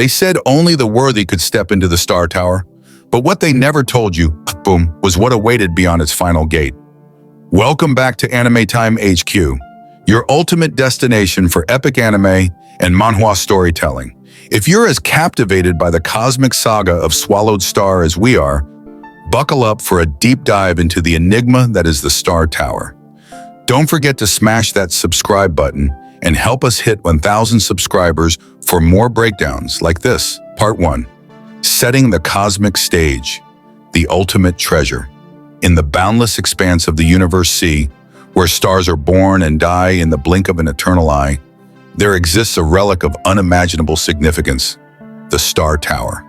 They said only the worthy could step into the Star Tower, but what they never told you, boom, was what awaited beyond its final gate. Welcome back to Anime Time HQ, your ultimate destination for epic anime and manhwa storytelling. If you're as captivated by the cosmic saga of Swallowed Star as we are, buckle up for a deep dive into the enigma that is the Star Tower. Don't forget to smash that subscribe button and help us hit 1,000 subscribers for more breakdowns like this. Part 1. Setting the Cosmic Stage, the Ultimate Treasure. In the boundless expanse of the universe sea, where stars are born and die in the blink of an eternal eye, there exists a relic of unimaginable significance, the Star Tower.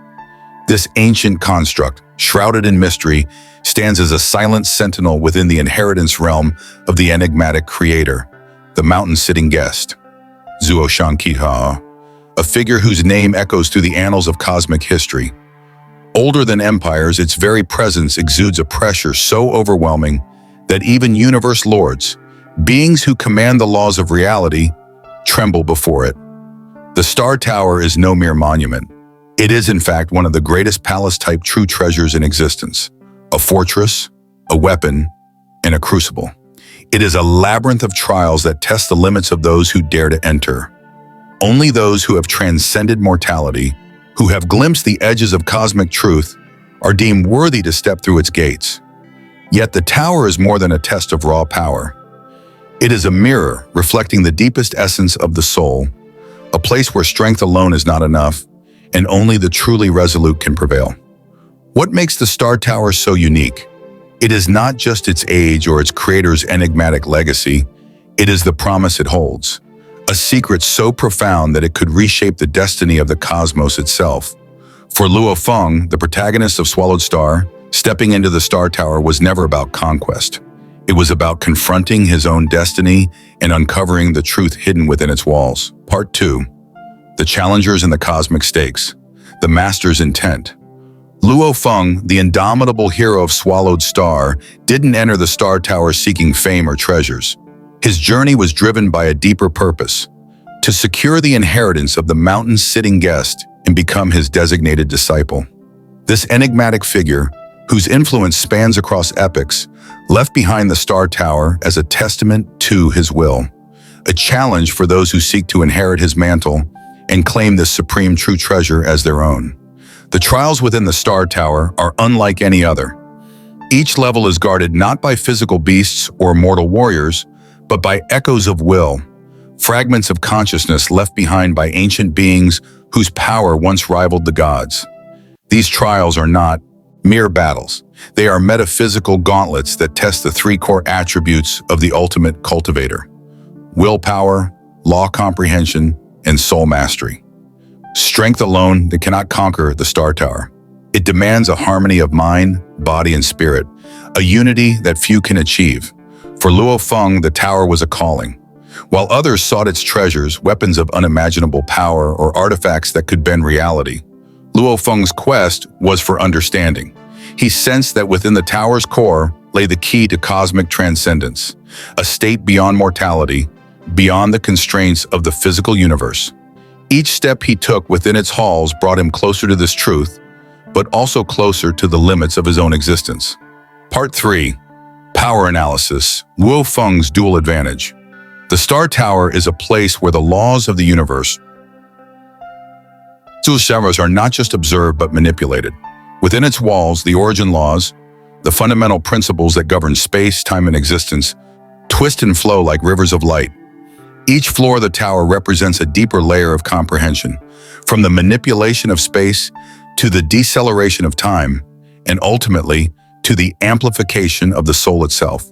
This ancient construct, shrouded in mystery, stands as a silent sentinel within the inheritance realm of the enigmatic creator, the mountain-sitting guest, Zuo Shankita, a figure whose name echoes through the annals of cosmic history. Older than empires, its very presence exudes a pressure so overwhelming that even universe lords, beings who command the laws of reality, tremble before it. The Star Tower is no mere monument. It is, in fact, one of the greatest palace-type true treasures in existence, a fortress, a weapon, and a crucible. It is a labyrinth of trials that test the limits of those who dare to enter. Only those who have transcended mortality, who have glimpsed the edges of cosmic truth, are deemed worthy to step through its gates. Yet the tower is more than a test of raw power. It is a mirror reflecting the deepest essence of the soul, a place where strength alone is not enough, and only the truly resolute can prevail. What makes the Star Tower so unique? It is not just its age or its creator's enigmatic legacy, it is the promise it holds. A secret so profound that it could reshape the destiny of the cosmos itself. For Luo Feng, the protagonist of Swallowed Star, stepping into the Star Tower was never about conquest. It was about confronting his own destiny and uncovering the truth hidden within its walls. Part 2. The Challengers and the Cosmic Stakes. The Master's Intent. Luo Feng, the indomitable hero of Swallowed Star, didn't enter the Star Tower seeking fame or treasures. His journey was driven by a deeper purpose, to secure the inheritance of the mountain-sitting guest and become his designated disciple. This enigmatic figure, whose influence spans across epochs, left behind the Star Tower as a testament to his will, a challenge for those who seek to inherit his mantle and claim this supreme true treasure as their own. The trials within the Star Tower are unlike any other. Each level is guarded not by physical beasts or mortal warriors, but by echoes of will, fragments of consciousness left behind by ancient beings whose power once rivaled the gods. These trials are not mere battles. They are metaphysical gauntlets that test the three core attributes of the ultimate cultivator: willpower, law comprehension, and soul mastery. Strength alone that cannot conquer the Star Tower. It demands a harmony of mind, body, and spirit, a unity that few can achieve. For Luo Feng, the tower was a calling. While others sought its treasures, weapons of unimaginable power, or artifacts that could bend reality, Luo Feng's quest was for understanding. He sensed that within the tower's core lay the key to cosmic transcendence, a state beyond mortality, beyond the constraints of the physical universe. Each step he took within its halls brought him closer to this truth, but also closer to the limits of his own existence. Part 3. Power Analysis. Luo Feng's Dual Advantage. The Star Tower is a place where the laws of the universe are not just observed but manipulated. Within its walls, the origin laws, the fundamental principles that govern space, time, and existence, twist and flow like rivers of light. Each floor of the tower represents a deeper layer of comprehension, from the manipulation of space to the deceleration of time, and ultimately to the amplification of the soul itself.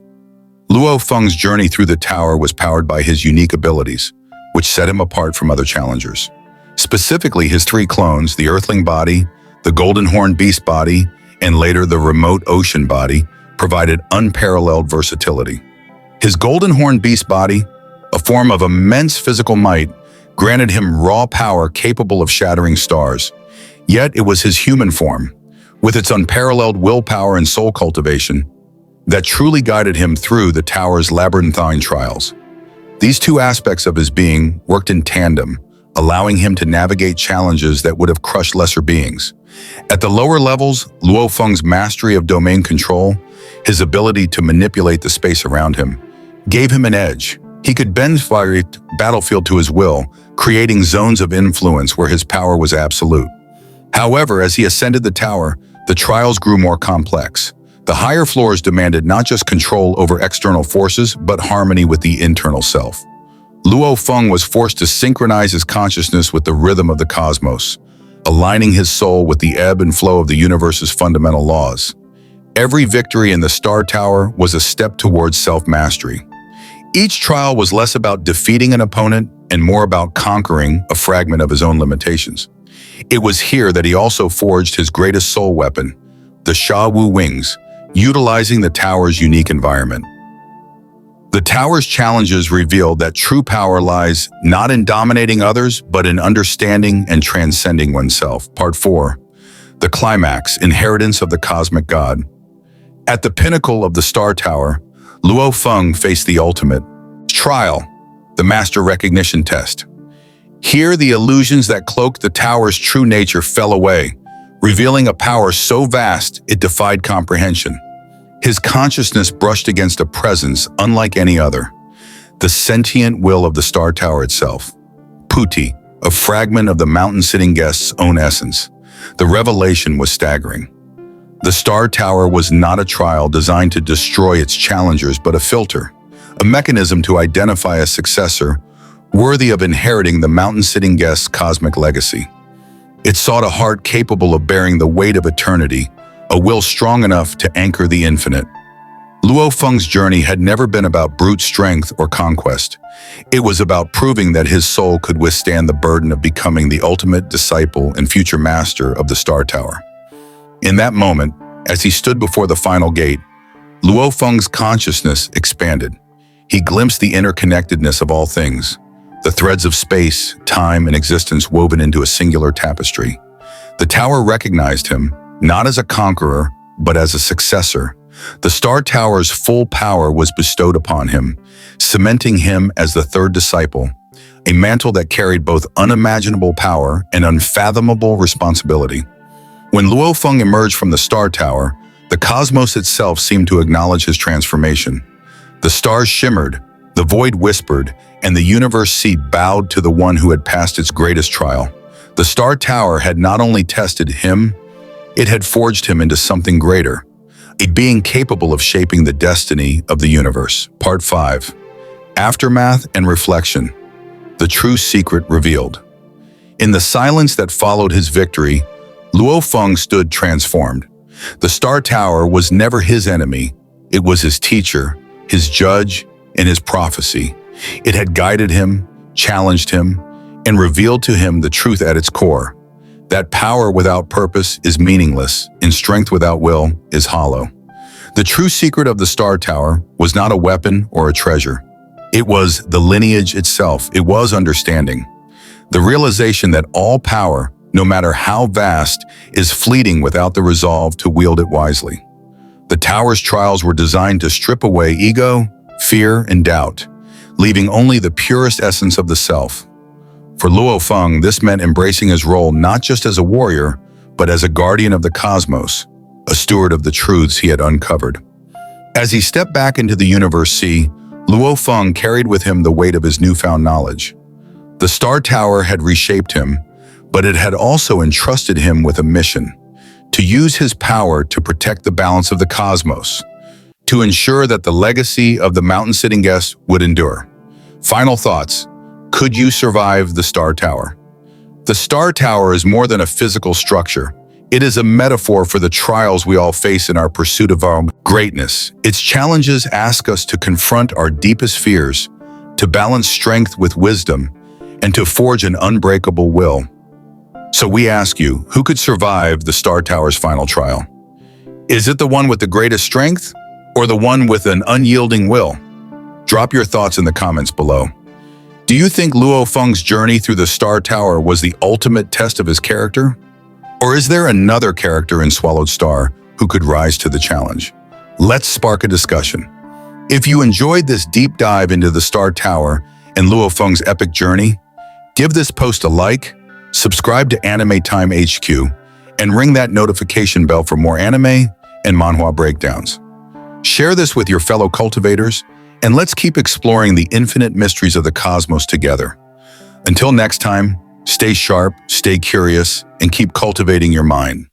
Luo Feng's journey through the tower was powered by his unique abilities, which set him apart from other challengers. Specifically, his three clones, the Earthling body, the Golden Horn Beast body, and later the Remote Ocean body, provided unparalleled versatility. His Golden Horn Beast body, a form of immense physical might, granted him raw power capable of shattering stars. Yet it was his human form, with its unparalleled willpower and soul cultivation, that truly guided him through the tower's labyrinthine trials. These two aspects of his being worked in tandem, allowing him to navigate challenges that would have crushed lesser beings. At the lower levels, Luo Feng's mastery of domain control, his ability to manipulate the space around him, gave him an edge. He could bend the battlefield to his will, creating zones of influence where his power was absolute. However, as he ascended the tower, the trials grew more complex. The higher floors demanded not just control over external forces, but harmony with the internal self. Luo Feng was forced to synchronize his consciousness with the rhythm of the cosmos, aligning his soul with the ebb and flow of the universe's fundamental laws. Every victory in the Star Tower was a step towards self-mastery. Each trial was less about defeating an opponent and more about conquering a fragment of his own limitations. It was here that he also forged his greatest soul weapon, the Sha Wu Wings, utilizing the tower's unique environment. The tower's challenges revealed that true power lies not in dominating others, but in understanding and transcending oneself. Part 4. The Climax, Inheritance of the Cosmic God. At the pinnacle of the Star Tower, Luo Feng faced the ultimate trial, the Master Recognition Test. Here, the illusions that cloaked the tower's true nature fell away, revealing a power so vast it defied comprehension. His consciousness brushed against a presence unlike any other, the sentient will of the Star Tower itself. Puti, a fragment of the mountain-sitting guest's own essence. The revelation was staggering. The Star Tower was not a trial designed to destroy its challengers, but a filter, a mechanism to identify a successor worthy of inheriting the mountain-sitting guest's cosmic legacy. It sought a heart capable of bearing the weight of eternity, a will strong enough to anchor the infinite. Luo Feng's journey had never been about brute strength or conquest. It was about proving that his soul could withstand the burden of becoming the ultimate disciple and future master of the Star Tower. In that moment, as he stood before the final gate, Luo Feng's consciousness expanded. He glimpsed the interconnectedness of all things, the threads of space, time, and existence woven into a singular tapestry. The tower recognized him, not as a conqueror, but as a successor. The Star Tower's full power was bestowed upon him, cementing him as the third disciple, a mantle that carried both unimaginable power and unfathomable responsibility. When Luo Feng emerged from the Star Tower, the cosmos itself seemed to acknowledge his transformation. The stars shimmered, the void whispered, and the universe seed bowed to the one who had passed its greatest trial. The Star Tower had not only tested him, it had forged him into something greater, a being capable of shaping the destiny of the universe. Part 5. Aftermath and Reflection. The True Secret Revealed. In the silence that followed his victory, Luo Feng stood transformed. The Star Tower was never his enemy. It was his teacher, his judge, and his prophecy. It had guided him, challenged him, and revealed to him the truth at its core. That power without purpose is meaningless, and strength without will is hollow. The true secret of the Star Tower was not a weapon or a treasure. It was the lineage itself. It was understanding. The realization that all power, no matter how vast, is fleeting without the resolve to wield it wisely. The tower's trials were designed to strip away ego, fear, and doubt, leaving only the purest essence of the self. For Luo Feng, this meant embracing his role not just as a warrior, but as a guardian of the cosmos, a steward of the truths he had uncovered. As he stepped back into the universe sea, Luo Feng carried with him the weight of his newfound knowledge. The Star Tower had reshaped him, but it had also entrusted him with a mission: to use his power to protect the balance of the cosmos, to ensure that the legacy of the mountain-sitting guest would endure. Final thoughts. Could you survive the Star Tower? The Star Tower is more than a physical structure. It is a metaphor for the trials we all face in our pursuit of our greatness. Its challenges ask us to confront our deepest fears, to balance strength with wisdom, and to forge an unbreakable will. So we ask you, who could survive the Star Tower's final trial? Is it the one with the greatest strength, or the one with an unyielding will? Drop your thoughts in the comments below. Do you think Luo Feng's journey through the Star Tower was the ultimate test of his character? Or is there another character in Swallowed Star who could rise to the challenge? Let's spark a discussion. If you enjoyed this deep dive into the Star Tower and Luo Feng's epic journey, Give this post a like, subscribe to Anime Time HQ, and ring that notification bell for more anime and manhwa breakdowns. Share this with your fellow cultivators, and let's keep exploring the infinite mysteries of the cosmos together. Until next time, stay sharp, stay curious, and keep cultivating your mind.